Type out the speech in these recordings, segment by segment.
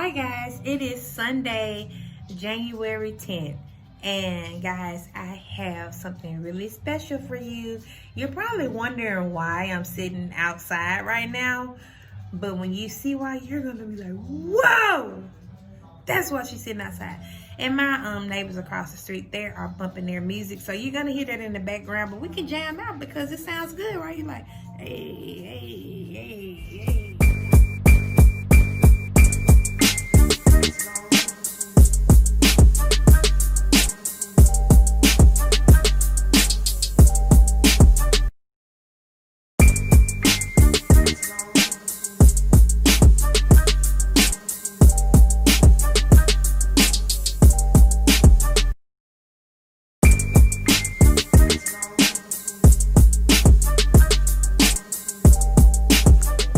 Hi guys, it is Sunday, January 10th. And guys, I have something really special for you. You're probably wondering why I'm sitting outside right now. But when you see why, you're going to be like, whoa! That's why she's sitting outside. And my neighbors across the street, they are bumping their music. So you're going to hear that in the background. But we can jam out because it sounds good, right? You're like, hey, hey, hey, hey.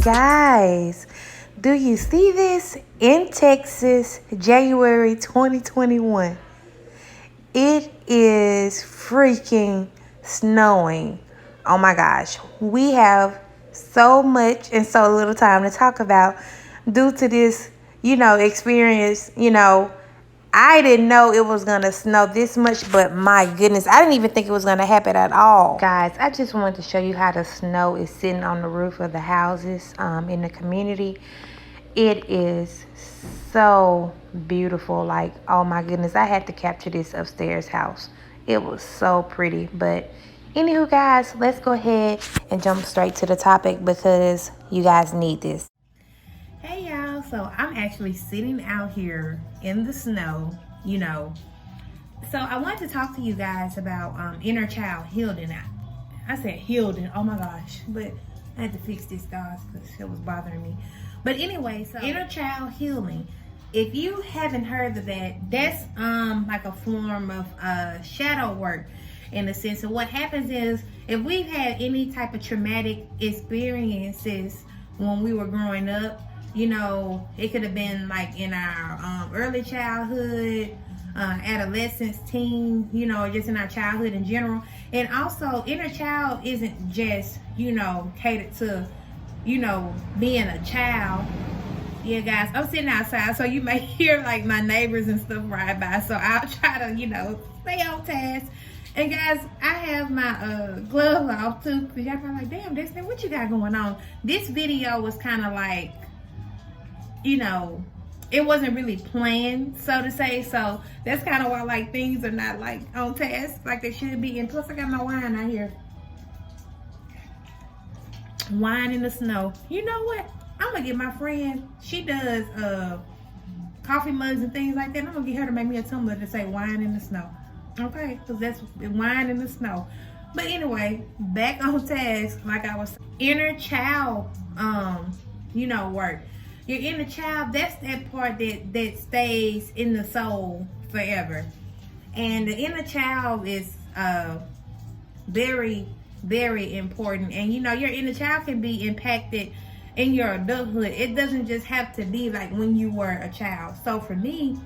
Guys, do you see this? In Texas, January 2021. It is freaking snowing. Oh my gosh. We have so much and so little time to talk about due to this, experience. I didn't know it was going to snow this much, but my goodness, I didn't even think it was going to happen at all. Guys, I just wanted to show you how the snow is sitting on the roof of the houses in the community. It is so beautiful. Like, oh my goodness, I had to capture this upstairs house. It was so pretty. But anywho, guys, let's go ahead and jump straight to the topic because you guys need this. Hey y'all, so I'm actually sitting out here in the snow, So I wanted to talk to you guys about inner child healing. I said healing, oh my gosh, but I had to fix this, guys, because it was bothering me. But anyway, so inner child healing. If you haven't heard of that, that's like a form of shadow work in a sense. And what happens is if we've had any type of traumatic experiences when we were growing up, it could have been like in our early childhood, adolescence, teen, or just in our childhood in general. And also, inner child isn't just, catered to, being a child. Yeah, guys, I'm sitting outside, so you may hear like my neighbors and stuff ride by. So I'll try to, stay on task. And guys, I have my gloves off too, because y'all probably like, damn, Destiny, what you got going on? This video was kind of like, it wasn't really planned, so to say. So that's kind of why like things are not like on task like they should be. And plus I got my wine out here. Wine in the snow. You know what? I'm gonna get my friend, she does coffee mugs and things like that. I'm gonna get her to make me a tumbler to say wine in the snow. Okay, because that's wine in the snow. But anyway, back on task, like I was saying, inner child work. Your inner child, that's that part that stays in the soul forever. And the inner child is very, very important. And your inner child can be impacted in your adulthood. It doesn't just have to be like when you were a child. So for me,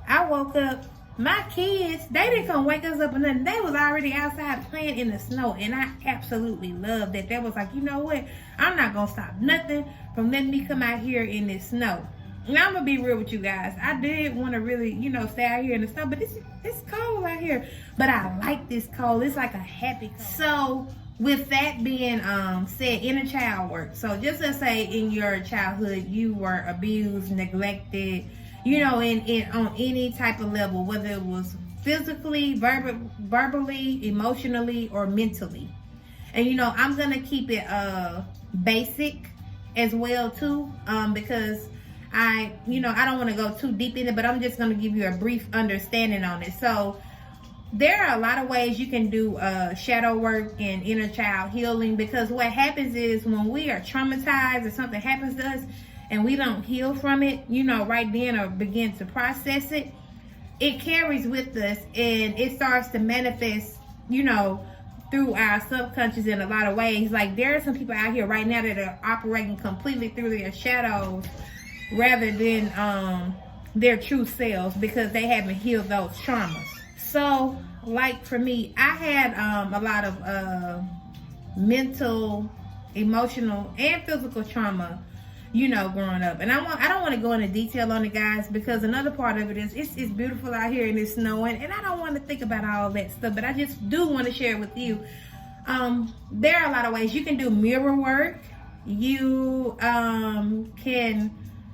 I woke up, my kids, they didn't come wake us up or nothing. They was already outside playing in the snow. And I absolutely loved that. That was like, you know what? I'm not going to stop nothing from letting me come out here in this snow. And I'm going to be real with you guys. I did want to really, stay out here in the snow. But it's cold out here. But I like this cold. It's like a happy cold. So with that being said, inner child work. So just to say in your childhood, you were abused, neglected, in on any type of level, whether it was physically, verbally, emotionally, or mentally. And I'm gonna keep it basic as well too, because I don't want to go too deep in it, but I'm just gonna give you a brief understanding on it. So there are a lot of ways you can do shadow work and inner child healing, because what happens is when we are traumatized or something happens to us and we don't heal from it, right then or begin to process it, it carries with us and it starts to manifest, through our subconscious in a lot of ways. Like there are some people out here right now that are operating completely through their shadows rather than their true selves because they haven't healed those traumas. So like for me, I had a lot of mental, emotional, and physical trauma you know, growing up. And I don't want to go into detail on it, guys, because another part of it is it's beautiful out here and it's snowing, and I don't want to think about all that stuff, but I just do want to share it with you. There are a lot of ways you can do mirror work. You can,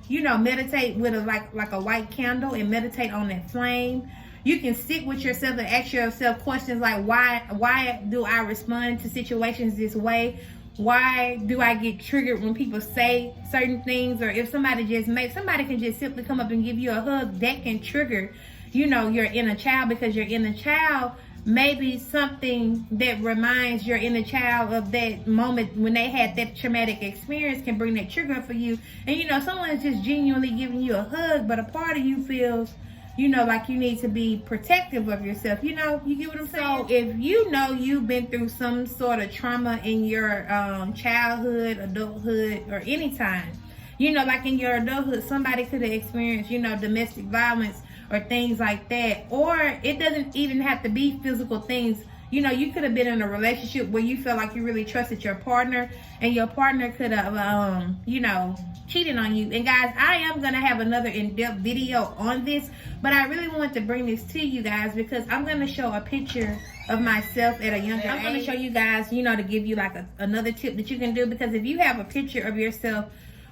you know, meditate with like a white candle and meditate on that flame. You can sit with yourself and ask yourself questions like, why do I respond to situations this way? Why do I get triggered when people say certain things? Or if somebody can just simply come up and give you a hug, that can trigger, you know, your inner child, because your inner child maybe something that reminds your inner child of that moment when they had that traumatic experience can bring that trigger for you. And you know, someone's just genuinely giving you a hug, but a part of you feels, you know, like you need to be protective of yourself. You know, you get what I'm saying? So if you know you've been through some sort of trauma in your childhood, adulthood, or any time, you know, like in your adulthood, somebody could have experienced, you know, domestic violence or things like that. Or it doesn't even have to be physical things. You know, you could have been in a relationship where you felt like you really trusted your partner, and your partner could have, you know, cheated on you. And guys, I am going to have another in-depth video on this, but I really want to bring this to you guys because I'm going to show a picture of myself at a younger age. I'm going to show you guys, you know, to give you like another tip that you can do, because if you have a picture of yourself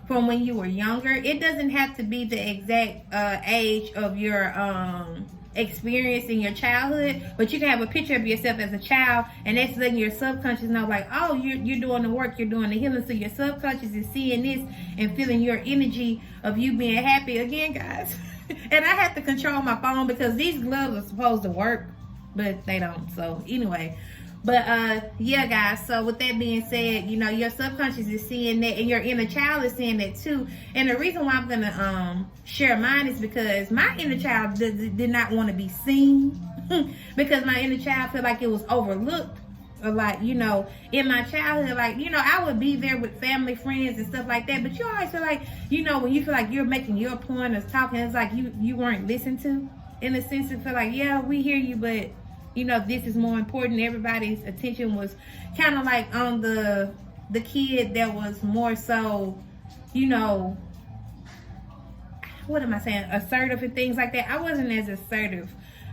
from when you were younger, it doesn't have to be the exact age of your experience in your childhood, but you can have a picture of yourself as a child, and that's letting your subconscious know, like, oh, you're doing the work, you're doing the healing. So your subconscious is seeing this and feeling your energy of you being happy again, guys. And I have to control my phone because these gloves are supposed to work, but they don't. So anyway, but yeah, guys, so with that being said, you know, your subconscious is seeing that, and your inner child is seeing that too. And the reason why I'm gonna share mine is because my inner child did not want to be seen because my inner child felt like it was overlooked. Or like, you know, in my childhood, like, you know, I would be there with family, friends, and stuff like that, but you always feel like, you know, when you feel like you're making your point or talking, it's like you weren't listened to, in a sense. It feel like, yeah, we hear you, but you know, this is more important. Everybody's attention was kind of like on the kid that was more so, you know, what am I saying, assertive and things like that. I wasn't as assertive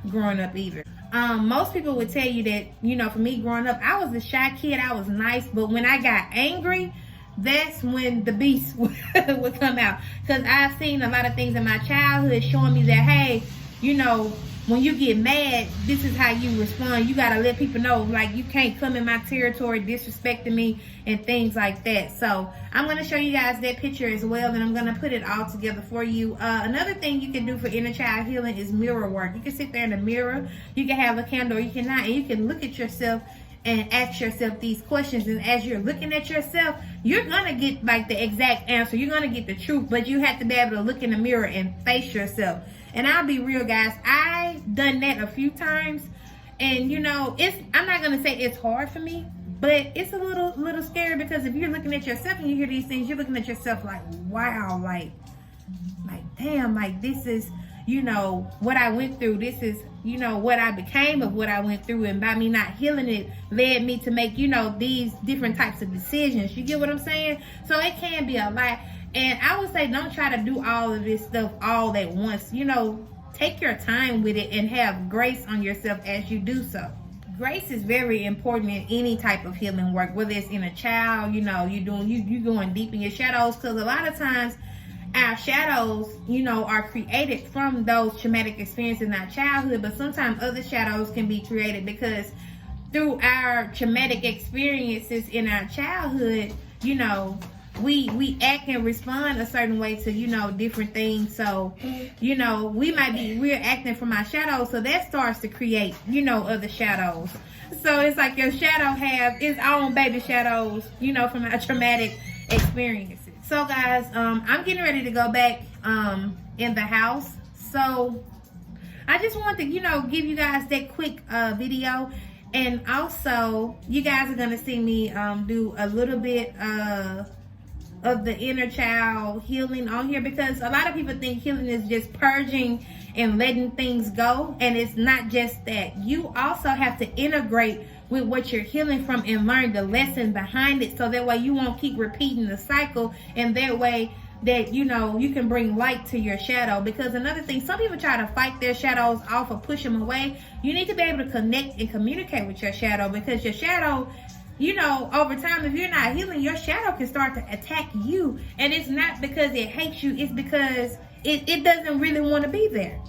growing up either. Most people would tell you that, you know, for me growing up, I was a shy kid. I was nice, but when I got angry, that's when the beast would come out. Because I've seen a lot of things in my childhood showing me that, hey, you know, when you get mad, this is how you respond. You got to let people know, like, you can't come in my territory disrespecting me and things like that. So I'm going to show you guys that picture as well, and I'm going to put it all together for you. Another thing you can do for inner child healing is mirror work. You can sit there in the mirror. You can have a candle, or you cannot, and you can look at yourself and ask yourself these questions. And as you're looking at yourself, you're going to get like the exact answer. You're going to get the truth, but you have to be able to look in the mirror and face yourself. And I'll be real, guys, I've done that a few times, and you know, I'm not gonna say it's hard for me, but it's a little scary, because if you're looking at yourself and you hear these things, you're looking at yourself like, wow, like damn, like this is, you know, what I went through. This is, you know, what I became of what I went through, and by me not healing it led me to make, you know, these different types of decisions. You get what I'm saying? So it can be a lot. And I would say, don't try to do all of this stuff all at once. You know, take your time with it and have grace on yourself as you do so. Grace is very important in any type of healing work, whether it's in a child, you know, you going deep in your shadows, because a lot of times our shadows, you know, are created from those traumatic experiences in our childhood, but sometimes other shadows can be created because through our traumatic experiences in our childhood, you know, we act and respond a certain way to, you know, different things. So, you know, we're acting from our shadows, so that starts to create, you know, other shadows. So it's like your shadow have its own baby shadows, you know, from our traumatic experiences. So guys, I'm getting ready to go back in the house. So I just want to, you know, give you guys that quick video. And also, you guys are going to see me do a little bit of the inner child healing on here, because a lot of people think healing is just purging and letting things go, and it's not just that. You also have to integrate with what you're healing from and learn the lesson behind it, so that way you won't keep repeating the cycle, and that way that, you know, you can bring light to your shadow. Because another thing, some people try to fight their shadows off or push them away. You need to be able to connect and communicate with your shadow, because your shadow, you know, over time, if you're not healing, your shadow can start to attack you. And it's not because it hates you, it's because it doesn't really want to be there.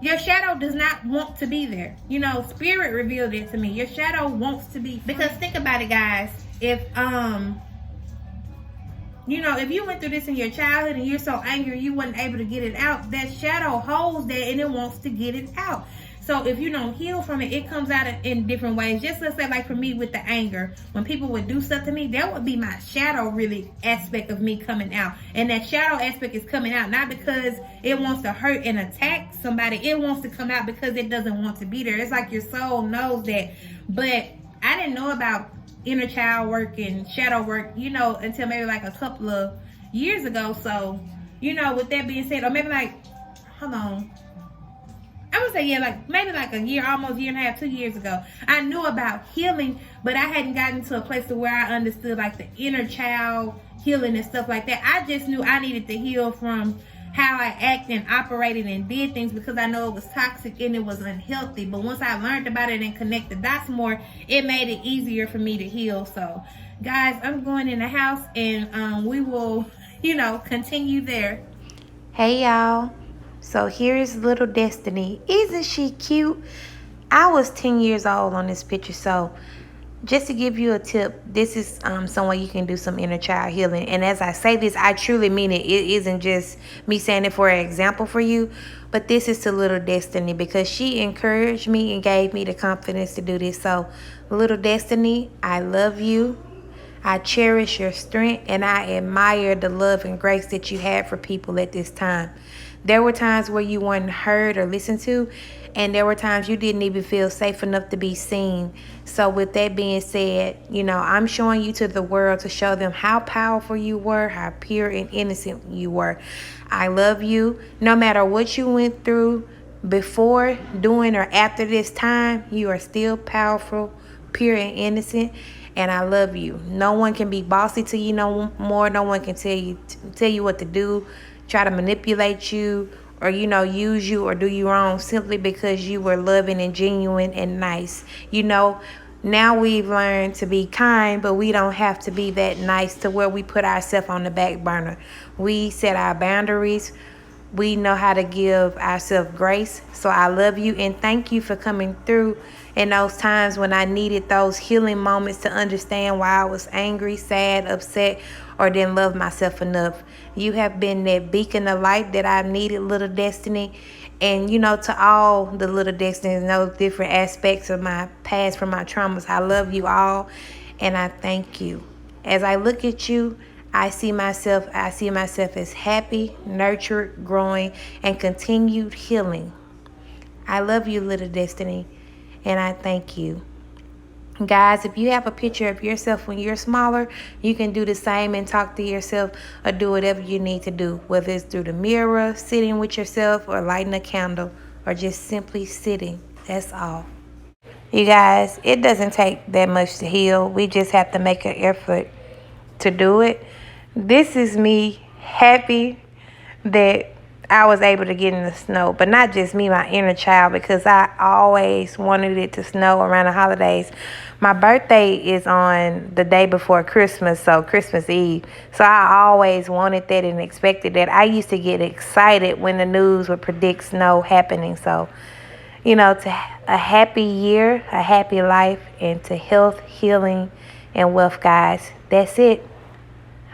Your shadow does not want to be there. You know, spirit revealed it to me. Your shadow wants to be. Because think about it, guys. If you know, if you went through this in your childhood and you're so angry you wasn't able to get it out, that shadow holds that and it wants to get it out. So if you don't heal from it, it comes out in different ways. Just let's say, like for me with the anger, when people would do stuff to me, that would be my shadow really aspect of me coming out. And that shadow aspect is coming out not because it wants to hurt and attack somebody. It wants to come out because it doesn't want to be there. It's like your soul knows that. But I didn't know about inner child work and shadow work, you know, until maybe like a couple of years ago. So, you know, with that being said, or maybe like, hold on, I would say, yeah, like maybe like a year, almost year and a half, 2 years ago, I knew about healing, but I hadn't gotten to a place to where I understood like the inner child healing and stuff like that. I just knew I needed to heal from how I act and operated and did things, because I know it was toxic and it was unhealthy. But once I learned about it and connected the dots more, it made it easier for me to heal. So guys, I'm going in the house and we will, you know, continue there. Hey y'all, so here's little Destiny. Isn't she cute? I was 10 years old on this picture, so just to give you a tip, this is some way you can do some inner child healing. And as I say this, I truly mean it. It isn't just me saying it for an example for you, but this is to little Destiny, because she encouraged me and gave me the confidence to do this. So little Destiny, I love you. I cherish your strength, and I admire the love and grace that you had for people at this time. There were times where you weren't heard or listened to, and there were times you didn't even feel safe enough to be seen. So with that being said, you know, I'm showing you to the world to show them how powerful you were, how pure and innocent you were. I love you. No matter what you went through before, during, or after this time, you are still powerful, pure, and innocent. And I love you. No one can be bossy to you no more. No one can tell you what to do, try to manipulate you, or, you know, use you or do you wrong simply because you were loving and genuine and nice. You know, now we've learned to be kind, but we don't have to be that nice to where we put ourselves on the back burner. We set our boundaries. We know how to give ourselves grace. So I love you and thank you for coming through in those times when I needed those healing moments to understand why I was angry, sad, upset, or didn't love myself enough. You have been that beacon of light that I needed, little Destiny. And, you know, to all the little Destinies, those different aspects of my past, from my traumas, I love you all and I thank you. As I look at you, I see myself as happy, nurtured, growing, and continued healing. I love you, little Destiny, and I thank you. Guys, if you have a picture of yourself when you're smaller, you can do the same and talk to yourself or do whatever you need to do, whether it's through the mirror, sitting with yourself, or lighting a candle, or just simply sitting. That's all. You guys, it doesn't take that much to heal. We just have to make an effort to do it. This is me happy that I was able to get in the snow, but not just me, my inner child, because I always wanted it to snow around the holidays. My birthday is on the day before Christmas, so Christmas Eve. So I always wanted that and expected that. I used to get excited when the news would predict snow happening. So, you know, to a happy year, a happy life, and to health, healing, and wealth, guys. That's it.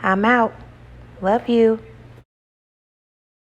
I'm out. Love you.